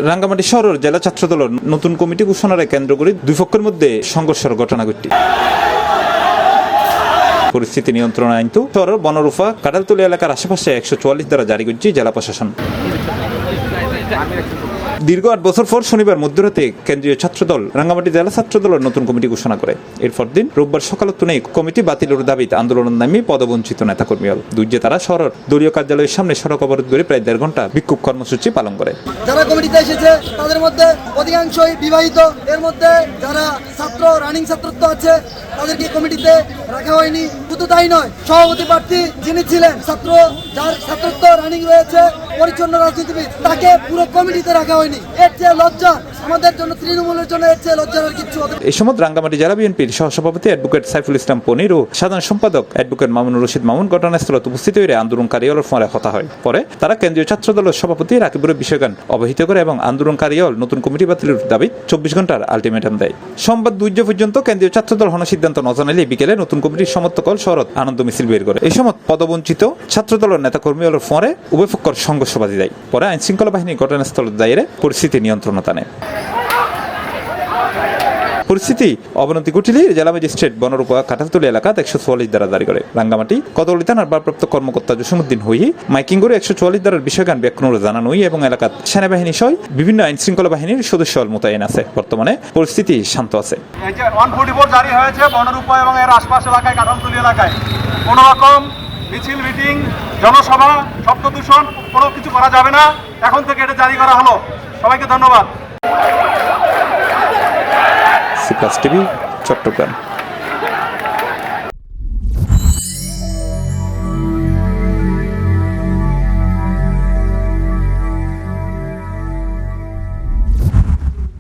রাঙ্গামাটি শহরের জেলা ছাত্রদলের নতুন কমিটি ঘোষণার কেন্দ্র করে দুই পক্ষের মধ্যে সংঘর্ষের ঘটনা ঘটে। পরিস্থিতি নিয়ন্ত্রণে আনতে শহরের বনরূপা কাঁঠালতলী এলাকার আশেপাশে 144 ধারা জারি করছে জেলা প্রশাসন। দীর্ঘ 8 বছর পর শনিবার মধ্যরাতে কেন্দ্রীয় ছাত্রদল রাঙ্গামাটি জেলা ছাত্রদলের নতুন কমিটি ঘোষণা করে। এরপর দিন রোববার সকালে কমিটি বাতিলের দাবিতে আন্দোলন নামিয়ে পদবঞ্চিত নেতাকর্মী হল দুর্যে তারা শহরের দলীয় কার্যালয়ের সামনে সড়ক অবরোধ করে প্রায় 1.5 ঘন্টা বিক্ষোভ কর্মসূচি পালন করে। যারা কমিটিতে এসেছে তাদের মধ্যে অধিকাংশই বিবাহিত, এর মধ্যে যারা ছাত্র রানিং ছাত্রত্ব আছে তাদেরকে কমিটিতে রাখা হয়নি। শুধু তাই নয়, সভাপতি প্রার্থী যিনি ছিলেন যার ছাত্রত্ব রানিং রয়েছে, পরিচ্ছন্ন রাজনীতিবিদ, তাকে পুরো কমিটিতে রাখা হয়নি। এর চেয়ে লজ্জা আমাদের জন্য, তৃণমূলের জন্য এর চেয়ে লজ্জার আর কিছু হতে। এই সময় রাঙ্গামাটি জেলা বিএনপির সহসভাপতি অ্যাডভোকেট সাইফুল ইসলাম পনির ও সাধারণ সম্পাদক অ্যাডভোকেট মামুনুর রশিদ মামুন ঘটনাস্থলে উপস্থিত হয়ে আন্দোলনকারীদের ফলে হতা হয়। পরে তারা কেন্দ্রীয় ছাত্রদলের সভাপতি রাকিবুরের বিষয়গান অবহিত করে এবং আন্দোলনকারীদের নতুন কমিটি বাতিলের দাবি 24 ঘন্টার আলটিমেটাম দেয়। সোমবার 2 পর্যন্ত কেন্দ্রীয় ছাত্রদল হন সিদ্ধান্ত ন জানালে বিকেলে নতুন কমিটির সমর্থক শহরত আনন্দ মিছিল বের করে। এই সময় পদবঞ্চিত ছাত্রদলের নেতাকর্মীদের ফলে উভয় পক্ষের সংঘর্ষ বাধি দেয়। পরে আইন শৃঙ্খলা বাহিনী ঘটনাস্থলে দায়েরে পরিস্থিতি নিয়ন্ত্রণে আনে। পরিস্থিতি অবনতি ঘটলে জেলা ম্যাজিস্ট্রেট বনরূপা কাঁঠালতলী এলাকাত 144 ধারা জারি করে। রাঙ্গামাটি কোতোয়ালি থানার ভারপ্রাপ্ত কর্মকর্তা জসিমউদ্দিন হই মাইকিং করে 144 ধারার বিষয়গান ব্যাখ্যান জানানো এবং এলাকাত সেনাবাহিনী সহ বিভিন্ন আইন শৃঙ্খলা বাহিনীর সদস্য মোতায়েন আছে। বর্তমানে পরিস্থিতি শান্ত আছে। 144 জারি হয়েছে বনরূপা এবং এর আশপাশ এলাকায়, কাঁঠালতলী এলাকায় কোনো রকম মিছিল, মিটিং, জনসভা, শব্দ দূষণ কোনো কিছু করা যাবে না। এখন থেকে এটা জারি করা হলো। সবাইকে ধন্যবাদ। C plus TV, Chittagong.